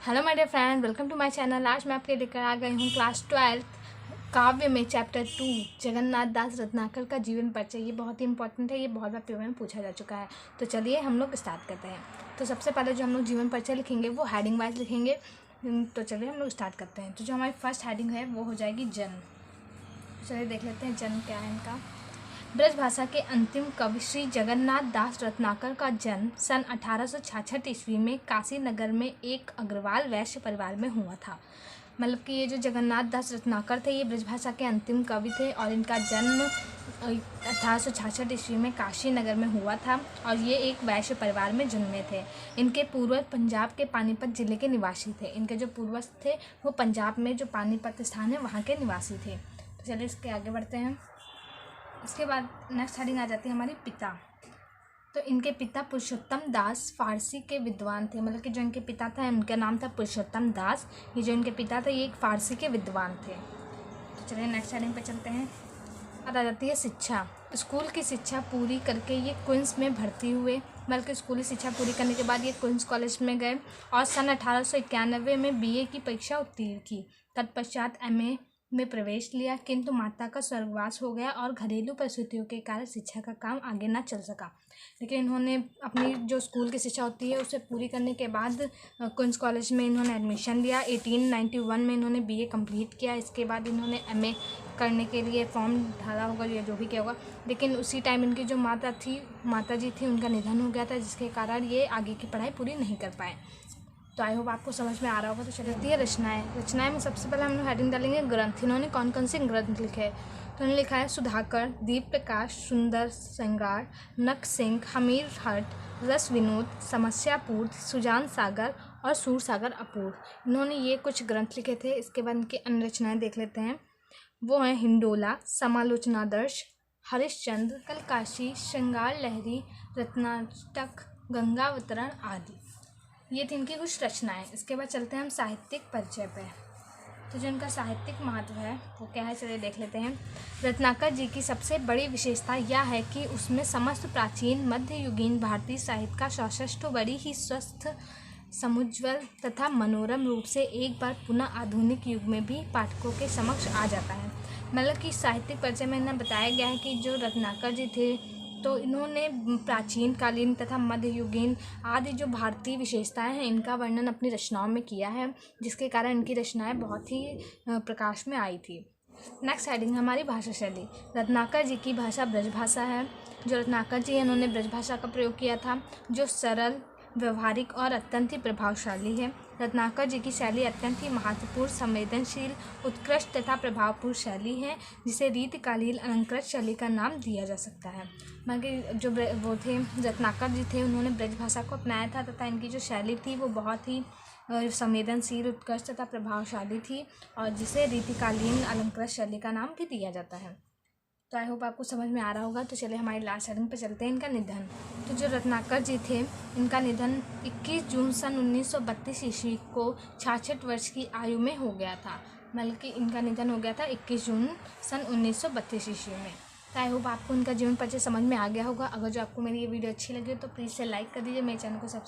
Hello my dear friend, welcome to my channel. आज मैं आपके लेकर आ गई हूँ क्लास 12 काव्य में चैप्टर 2 जगन्नाथ दास रत्नाकर का जीवन परिचय। ये बहुत ही इंपॉर्टेंट है, ये बहुत बार पेपर में पूछा जा चुका है। तो चलिए हम लोग स्टार्ट करते हैं। तो सबसे पहले जो हम लोग जीवन परिचय लिखेंगे वो हेडिंग वाइज लिखेंगे। तो चलिए हम लोग स्टार्ट करते हैं। तो जो हमारी फर्स्ट हेडिंग है वो हो जाएगी जन्म। चलिए देख लेते हैं जन्म क्या है इनका। ब्रज भाषा के अंतिम कवि श्री जगन्नाथ दास रत्नाकर का जन्म सन 1866 ईस्वी में काशी नगर में एक अग्रवाल वैश्य परिवार में हुआ था। मतलब कि ये जो जगन्नाथ दास रत्नाकर थे ये ब्रजभाषा के अंतिम कवि थे और इनका जन्म 1866 ईस्वी में काशी नगर में हुआ था और ये एक वैश्य परिवार में जन्मे थे। इनके पूर्वज पंजाब के पानीपत जिले के निवासी थे। इनके जो पूर्वज थे वो पंजाब में जो पानीपत स्थान है वहाँ के निवासी थे। तो चलिए इसके आगे बढ़ते हैं। इसके बाद नेक्स्ट हेडिंग आ जाती है हमारी पिता। तो इनके पिता पुरुषोत्तम दास फारसी के विद्वान थे। मतलब कि जो इनके पिता था उनका नाम था पुरुषोत्तम दास। ये जो इनके पिता थे ये एक फारसी के विद्वान थे। तो चलिए नेक्स्ट हेडिंग पे चलते हैं। अब आ जाती है शिक्षा। स्कूल की शिक्षा पूरी करके ये क्वींस में भर्ती हुए। बल्कि स्कूली शिक्षा पूरी करने के बाद ये क्वींस कॉलेज में गए और सन 1891 में BA की परीक्षा उत्तीर्ण की। तत्पश्चात MA में प्रवेश लिया, किंतु माता का स्वर्गवास हो गया और घरेलू परिस्थितियों के कारण शिक्षा का काम आगे ना चल सका। लेकिन इन्होंने अपनी जो स्कूल की शिक्षा होती है उसे पूरी करने के बाद क्वींस कॉलेज में इन्होंने एडमिशन लिया। 1891 में इन्होंने BA कंप्लीट किया। इसके बाद इन्होंने MA करने के लिए फॉर्म डाला होगा या जो भी किया होगा। लेकिन उसी टाइम इनकी जो माता जी थी उनका निधन हो गया था, जिसके कारण ये आगे की पढ़ाई पूरी नहीं कर पाए। तो आई होप आपको समझ में आ रहा होगा। तो चलती है रचनाएं में सबसे पहले हम लोग हेडिंग डालेंगे ग्रंथ। इन्होंने कौन कौन से ग्रंथ लिखे हैं? तो उन्होंने लिखा है सुधाकर, दीप प्रकाश, सुंदर श्रृंगार, नख सिंह, हमीर हट, रस विनोद, समस्या पूर्ति, सुजान सागर और सूर सागर अपूर्व। इन्होंने ये कुछ ग्रंथ लिखे थे। इसके बाद इनकी अन्य रचनाएं देख लेते हैं। वो हैं हिंडोला, समालोचनादर्श, हरिश्चंद्र, कलकाशी, श्रृंगार लहरी, रत्नाटक, गंगावतरण आदि। ये थी इनकी कुछ रचनाएं। इसके बाद चलते हैं हम साहित्यिक परिचय पे। तो जो इनका साहित्यिक महत्व है वो क्या है, चलिए देख लेते हैं। रत्नाकर जी की सबसे बड़ी विशेषता यह है कि उसमें समस्त प्राचीन मध्ययुगीन भारतीय साहित्य का सौष्ठव बड़ी ही स्वस्थ, समुज्ज्वल तथा मनोरम रूप से एक बार पुनः आधुनिक युग में भी पाठकों के समक्ष आ जाता है। मतलब कि साहित्यिक परिचय में इन्हें बताया गया है कि जो रत्नाकर जी थे तो इन्होंने प्राचीन कालीन तथा मध्ययुगीन आदि जो भारतीय विशेषताएं हैं इनका वर्णन अपनी रचनाओं में किया है, जिसके कारण इनकी रचनाएं बहुत ही प्रकाश में आई थी। नेक्स्ट हेडिंग हमारी भाषा शैली। रत्नाकर जी की भाषा ब्रजभाषा है। जो रत्नाकर जी हैं इन्होंने ब्रजभाषा का प्रयोग किया था, जो सरल, व्यवहारिक और अत्यंत ही प्रभावशाली है। रत्नाकर जी की शैली अत्यंत ही महत्वपूर्ण, संवेदनशील, उत्कृष्ट तथा प्रभावपूर्ण शैली है, जिसे रीतिकालीन अलंकृत शैली का नाम दिया जा सकता है। मतलब जो वो थे रत्नाकर जी थे उन्होंने ब्रजभाषा को अपनाया था तथा इनकी जो शैली थी वो बहुत ही संवेदनशील, उत्कृष्ट तथा प्रभावशाली थी और जिसे रीतिकालीन अलंकृत शैली का नाम भी दिया जाता है। तो आई होप आपको समझ में आ रहा होगा। तो चलिए हमारी लास्ट हेडिंग पे चलते हैं, इनका निधन। तो जो रत्नाकर जी थे इनका निधन 21 जून सन 1932 ईस्वी को 66 वर्ष की आयु में हो गया था। मतलब कि इनका निधन हो गया था 21 जून सन 1932 ईस्वी में। तो आई होप आपको इनका जीवन परिचय समझ में आ गया होगा। अगर जो आपको मेरी ये वीडियो अच्छी लगी हो तो प्लीज़ से लाइक कर दीजिए, मेरे चैनल को सब्सक्राइब